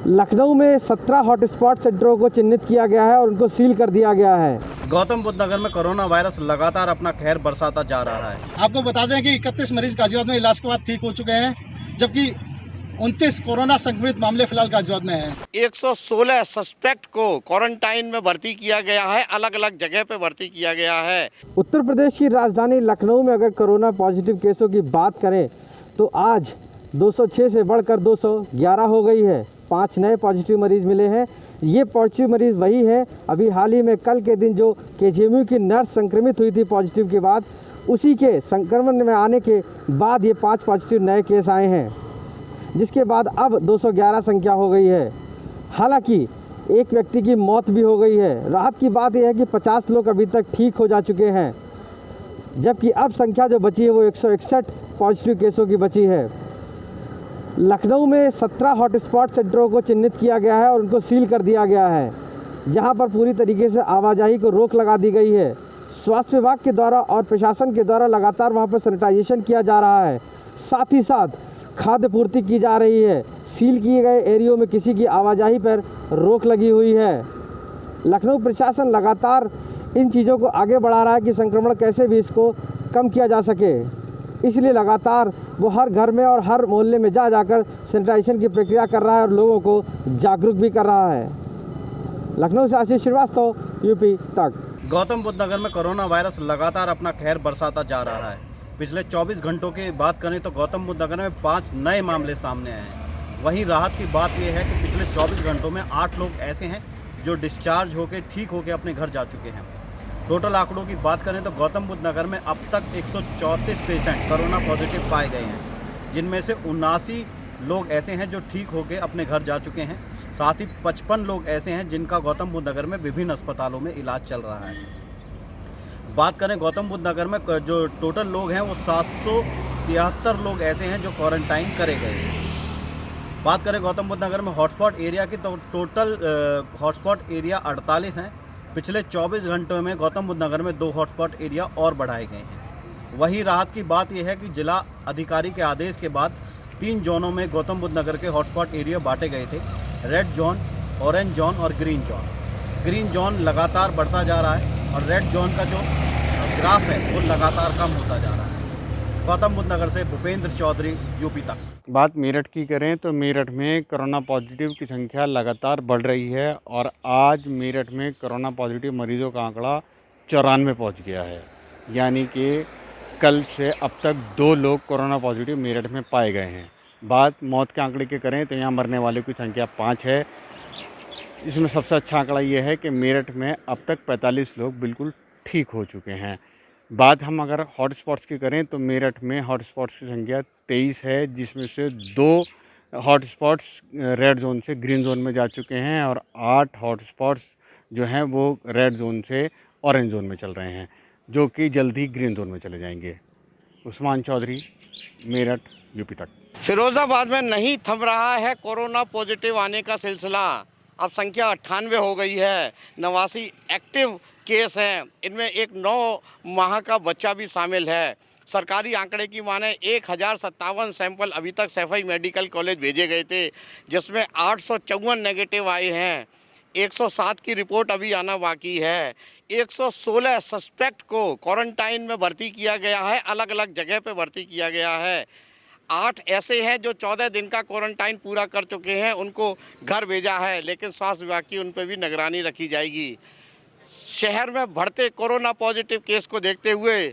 लखनऊ में 17 हॉटस्पॉट सेंटरों को चिन्हित किया गया है और उनको सील कर दिया गया है। गौतम बुद्ध नगर में कोरोना वायरस लगातार अपना कहर बरसाता जा रहा है। आपको बता दें कि 31 मरीज गाजियाबाद में इलाज के बाद ठीक हो चुके हैं, जबकि 29 कोरोना संक्रमित मामले फिलहाल गाजियाबाद में हैं। 116 सस्पेक्ट को क्वारंटाइन में भर्ती किया गया है, अलग अलग जगह पे भर्ती किया गया है। उत्तर प्रदेश की राजधानी लखनऊ में अगर कोरोना पॉजिटिव केसों की बात करें तो आज 206 से बढ़कर 211 हो गई है। 5 नए पॉजिटिव मरीज मिले हैं। ये पॉजिटिव मरीज वही है अभी हाल ही में कल के दिन जो केजीएमयू की नर्स संक्रमित हुई थी पॉजिटिव के बाद, उसी के संक्रमण में आने के बाद ये 5 पॉजिटिव नए केस आए हैं, जिसके बाद अब 211 संख्या हो गई है। हालांकि एक व्यक्ति की मौत भी हो गई है। राहत की बात यह है कि 50 लोग अभी तक ठीक हो जा चुके हैं, जबकि अब संख्या जो बची है वो 161 पॉजिटिव केसों की बची है। लखनऊ में 17 हॉटस्पॉट सेंटरों को चिन्हित किया गया है और उनको सील कर दिया गया है, जहां पर पूरी तरीके से आवाजाही को रोक लगा दी गई है। स्वास्थ्य विभाग के द्वारा और प्रशासन के द्वारा लगातार वहां पर सैनिटाइजेशन किया जा रहा है, साथ ही साथ खाद्य पूर्ति की जा रही है। सील किए गए एरियो में किसी की आवाजाही पर रोक लगी हुई है। लखनऊ प्रशासन लगातार इन चीज़ों को आगे बढ़ा रहा है कि संक्रमण कैसे भी इसको कम किया जा सके, इसलिए लगातार वो हर घर में और हर मोहल्ले में जा जाकर सैनिटाइजेशन की प्रक्रिया कर रहा है और लोगों को जागरूक भी कर रहा है। लखनऊ से आशीष श्रीवास्तव, यूपी तक। गौतम बुद्ध नगर में कोरोना वायरस लगातार अपना कहर बरसाता जा रहा है। पिछले 24 घंटों की बात करें तो गौतम बुद्ध नगर में 5 नए मामले सामने आए हैं। वहीं राहत की बात यह है कि पिछले 24 घंटों में 8 लोग ऐसे हैं जो डिस्चार्ज होकर ठीक होकर अपने घर जा चुके हैं। टोटल आंकड़ों की बात करें तो गौतम बुद्ध नगर में अब तक 134 पेशेंट कोरोना पॉजिटिव पाए गए हैं, जिनमें से 79 लोग ऐसे हैं जो ठीक होकर अपने घर जा चुके हैं। साथ ही 55 लोग ऐसे हैं जिनका गौतम बुद्ध नगर में विभिन्न अस्पतालों में इलाज चल रहा है। बात करें गौतम बुद्ध नगर में जो टोटल लोग हैं वो 773 लोग ऐसे हैं जो क्वारंटाइन करे गए हैं। बात करें गौतम बुद्ध नगर में हॉटस्पॉट एरिया की तो टोटल हॉटस्पॉट एरिया 48 हैं। पिछले 24 घंटों में गौतम बुद्ध नगर में 2 हॉटस्पॉट एरिया और बढ़ाए गए हैं। वहीं राहत की बात यह है कि जिला अधिकारी के आदेश के बाद 3 जोनों में गौतम बुद्ध नगर के हॉटस्पॉट एरिया बांटे गए थे। रेड जोन, ऑरेंज जोन और ग्रीन जोन। ग्रीन जोन लगातार बढ़ता जा रहा है और रेड जोन का जो ग्राफ है वो लगातार कम होता जा रहा है। गौतम बुद्ध नगर से भूपेंद्र चौधरी, यूपी तक। बात मेरठ की करें तो मेरठ में कोरोना पॉजिटिव की संख्या लगातार बढ़ रही है और आज मेरठ में कोरोना पॉजिटिव मरीजों का आंकड़ा 94 पहुंच गया है। यानी कि कल से अब तक 2 लोग कोरोना पॉजिटिव मेरठ में पाए गए हैं। बात मौत के आंकड़े की करें तो यहाँ मरने वालों की संख्या 5 है। इसमें सबसे अच्छा आंकड़ा ये है कि मेरठ में अब तक 45 लोग बिल्कुल ठीक हो चुके हैं। बात हम अगर हॉटस्पॉट्स की करें तो मेरठ में हॉटस्पॉट्स की संख्या 23 है, जिसमें से 2 हॉटस्पॉट्स रेड जोन से ग्रीन जोन में जा चुके हैं और 8 हॉटस्पॉट्स जो हैं वो रेड जोन से ऑरेंज जोन में चल रहे हैं, जो कि जल्दी ग्रीन जोन में चले जाएंगे। उस्मान चौधरी, मेरठ, यूपी तक। फिरोजाबाद में नहीं थम रहा है कोरोना पॉजिटिव आने का सिलसिला। अब संख्या 98 हो गई है। 89 एक्टिव केस हैं, इनमें एक 9 माह का बच्चा भी शामिल है। सरकारी आंकड़े की माने 1057 सैंपल अभी तक सैफई मेडिकल कॉलेज भेजे गए थे, जिसमें 854 नेगेटिव आए हैं। 107 की रिपोर्ट अभी आना बाकी है। 116 सस्पेक्ट को क्वारंटाइन में भर्ती किया गया है, अलग अलग जगह पे भर्ती किया गया है। 8 ऐसे हैं जो 14 दिन का क्वारंटाइन पूरा कर चुके हैं, उनको घर भेजा है, लेकिन स्वास्थ्य विभाग की उन पर भी निगरानी रखी जाएगी। शहर में बढ़ते कोरोना पॉजिटिव केस को देखते हुए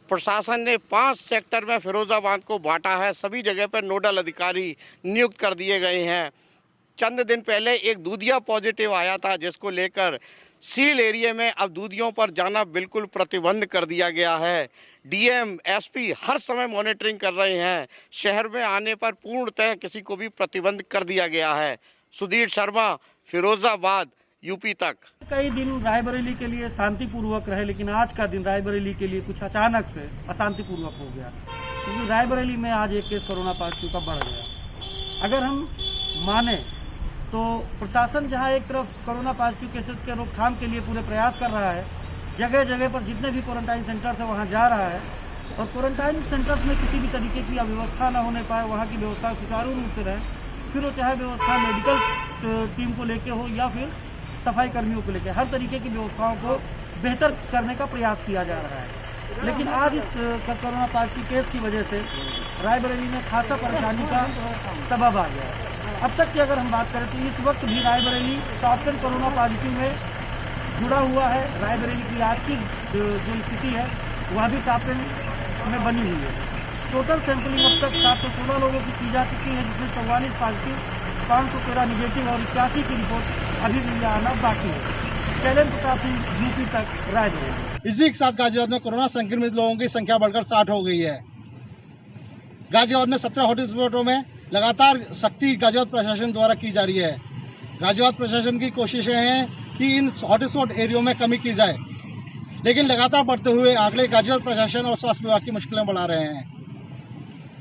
प्रशासन ने 5 सेक्टर में फिरोजाबाद को बांटा है। सभी जगह पर नोडल अधिकारी नियुक्त कर दिए गए हैं। चंद दिन पहले एक दूधिया पॉजिटिव आया था, जिसको लेकर सील एरिया में अब दूधियों पर जाना बिल्कुल प्रतिबंध कर दिया गया है। डीएम, एसपी हर समय मॉनिटरिंग कर रहे हैं। शहर में आने पर पूर्णतः किसी को भी प्रतिबंध कर दिया गया है। सुधीर शर्मा, फिरोजाबाद, यूपी तक। कई दिन रायबरेली के लिए शांतिपूर्वक रहे, लेकिन आज का दिन रायबरेली के लिए कुछ अचानक से अशांतिपूर्वक हो गया, क्योंकि रायबरेली में आज एक केस कोरोना पॉजिटिव का बढ़ गया। अगर हम माने तो प्रशासन जहां एक तरफ कोरोना पॉजिटिव केसेस के रोकथाम के लिए पूरे प्रयास कर रहा है, जगह जगह पर जितने भी क्वारंटाइन सेंटर्स है वहां जा रहा है, और क्वारंटाइन सेंटर्स में किसी भी तरीके की अव्यवस्था न होने पाए, वहां की व्यवस्था सुचारू रूप से रहे, फिर वो चाहे व्यवस्था मेडिकल टीम को लेके हो या फिर सफाई कर्मियों को लेके, हर तरीके की व्यवस्थाओं को बेहतर करने का प्रयास किया जा रहा है। लेकिन आज इस कोरोना पॉजिटिव केस की वजह से रायबरेली में खासा परेशानी का सबब आ गया है। अब तक की अगर हम बात करें तो इस वक्त भी रायबरेली टॉप 10 कोरोना पॉजिटिव में जुड़ा हुआ है। रायबरेली की आज की जो स्थिति है वह भी टॉप 10 में बनी हुई है। टोटल सैंपलिंग अब तक 716 लोगों की जा चुकी है, जिसमें 44 पॉजिटिव, 513 निगेटिव और 81 की रिपोर्ट अभी भी आना बाकी है। शैलेंद्र प्रताप सिंह, यूपी तक, रायबरेली। इसी के साथ गाजियाबाद में कोरोना संक्रमित लोगों की संख्या बढ़कर 60 हो गई है। गाजियाबाद में 17 हॉटस्पॉटों में लगातार सख्ती गाजियाबाद प्रशासन द्वारा की जा रही है। गाजियाबाद प्रशासन की कोशिशें हैं कि इन हॉटस्पॉट एरियो में कमी की जाए, लेकिन लगातार बढ़ते हुए आंकड़े गाजियाबाद प्रशासन और स्वास्थ्य विभाग की मुश्किलें बढ़ा रहे हैं।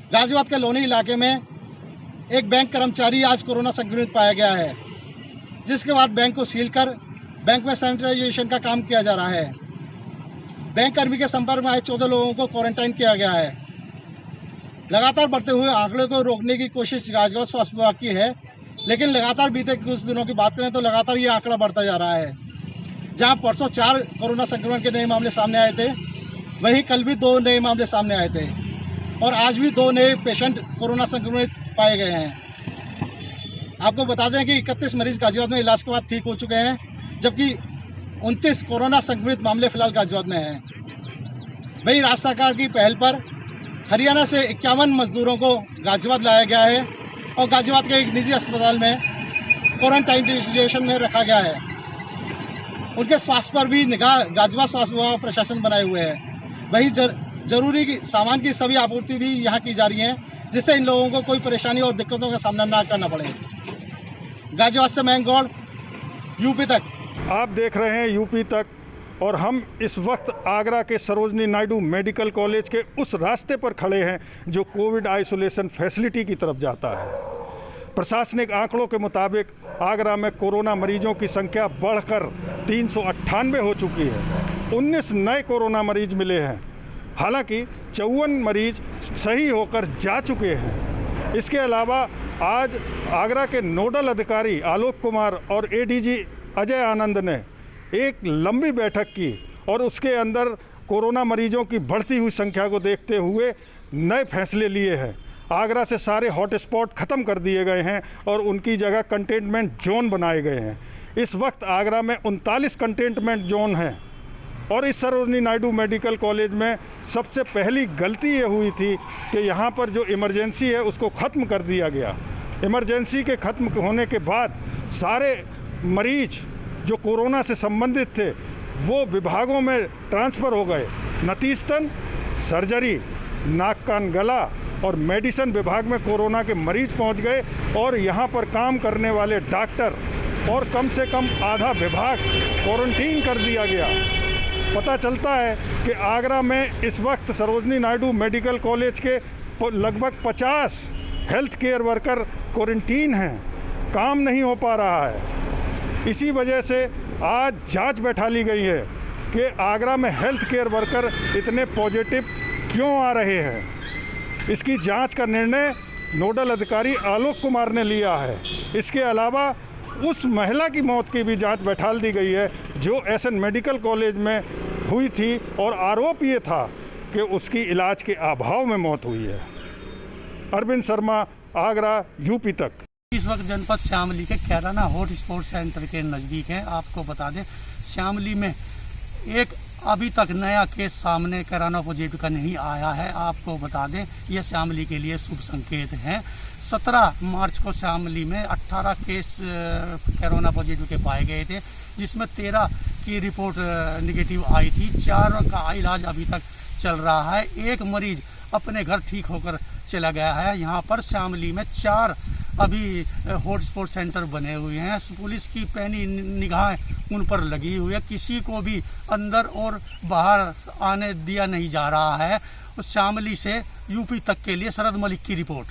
गाजियाबाद के लोनी इलाके में एक बैंक कर्मचारी आज कोरोना संक्रमित पाया गया है, जिसके बाद बैंक को सील कर बैंक में सैनिटाइजेशन का काम किया जा रहा है। बैंक कर्मी के संपर्क में आए 14 लोगों को क्वारंटाइन किया गया है। लगातार बढ़ते हुए आंकड़े को रोकने की कोशिश गाजियाबाद स्वास्थ्य विभाग की है, लेकिन लगातार बीते कुछ दिनों की बात करें तो लगातार ये आंकड़ा बढ़ता जा रहा है। जहां परसों 4 कोरोना संक्रमण के नए मामले सामने आए थे, वहीं कल भी 2 नए मामले सामने आए थे और आज भी 2 नए पेशेंट कोरोना संक्रमित पाए गए हैं। आपको बता दें कि 31 मरीज गाजियाबाद में इलाज के बाद ठीक हो चुके हैं, जबकि 29 कोरोना संक्रमित मामले फिलहाल गाजियाबाद में हैं। वहीं राज्य सरकार की पहल पर हरियाणा से 51 मजदूरों को गाजियाबाद लाया गया है और गाजियाबाद के एक निजी अस्पताल में क्वारंटाइजेशन में रखा गया है। उनके स्वास्थ्य पर भी निगाह गाजियाबाद स्वास्थ्य विभाग प्रशासन बनाए हुए है। वहीं जरूरी सामान की सभी आपूर्ति भी यहाँ की जा रही है, जिससे इन लोगों को कोई परेशानी और दिक्कतों का सामना ना करना पड़े। गाजियाबाद से मयंक गौड़, यूपी तक। आप देख रहे हैं यूपी तक और हम इस वक्त आगरा के सरोजनी नायडू मेडिकल कॉलेज के उस रास्ते पर खड़े हैं जो कोविड आइसोलेशन फैसिलिटी की तरफ जाता है। प्रशासनिक आंकड़ों के मुताबिक आगरा में कोरोना मरीजों की संख्या बढ़कर 398 हो चुकी है। 19 नए कोरोना मरीज मिले हैं, हालांकि 54 मरीज सही होकर जा चुके हैं। इसके अलावा आज आगरा के नोडल अधिकारी आलोक कुमार और एडीजी अजय आनंद ने एक लंबी बैठक की और उसके अंदर कोरोना मरीजों की बढ़ती हुई संख्या को देखते हुए नए फैसले लिए हैं। आगरा से सारे हॉटस्पॉट ख़त्म कर दिए गए हैं और उनकी जगह कंटेनमेंट जोन बनाए गए हैं। इस वक्त आगरा में 39 कंटेनमेंट जोन हैं और इस सरोजनी नायडू मेडिकल कॉलेज में सबसे पहली गलती ये हुई थी कि यहाँ पर जो इमरजेंसी है उसको ख़त्म कर दिया गया। इमरजेंसी के ख़त्म होने के बाद सारे मरीज जो कोरोना से संबंधित थे वो विभागों में ट्रांसफ़र हो गए। नतीजतन सर्जरी, नाक कान गला और मेडिसिन विभाग में कोरोना के मरीज पहुंच गए और यहाँ पर काम करने वाले डॉक्टर और कम से कम आधा विभाग क्वारंटीन कर दिया गया। पता चलता है कि आगरा में इस वक्त सरोजनी नायडू मेडिकल कॉलेज के लगभग 50 हेल्थ केयर वर्कर क्वारंटीन हैं, काम नहीं हो पा रहा है। इसी वजह से आज जांच बैठा ली गई है कि आगरा में हेल्थ केयर वर्कर इतने पॉजिटिव क्यों आ रहे हैं। इसकी जांच का निर्णय नोडल अधिकारी आलोक कुमार ने लिया है। इसके अलावा उस महिला की मौत की भी जांच बैठाल दी गई है जो एसएन मेडिकल कॉलेज में हुई थी और आरोप ये था कि उसकी इलाज के अभाव में मौत हुई है। अरविंद शर्मा, आगरा, यूपी तक। इस वक्त जनपद श्यामली के कैराना हॉट स्पॉट सेंटर के नज़दीक हैं। आपको बता दें श्यामली में एक अभी तक नया केस सामने कोरोना पॉजिटिव का नहीं आया है। आपको बता दें ये श्यामली के लिए शुभ संकेत है। 17 मार्च को श्यामली में 18 केस कोरोना पॉजिटिव के पाए गए थे, जिसमें 13 की रिपोर्ट निगेटिव आई थी। 4 का इलाज अभी तक चल रहा है। एक मरीज अपने घर ठीक होकर चला गया है। यहाँ पर श्यामली में 4 अभी हॉटस्पॉट सेंटर बने हुए हैं। पुलिस की पैनी निगाह उन पर लगी हुई है। किसी को भी अंदर और बाहर आने दिया नहीं जा रहा है। श्यामली से यूपी तक के लिए शरद मलिक की रिपोर्ट।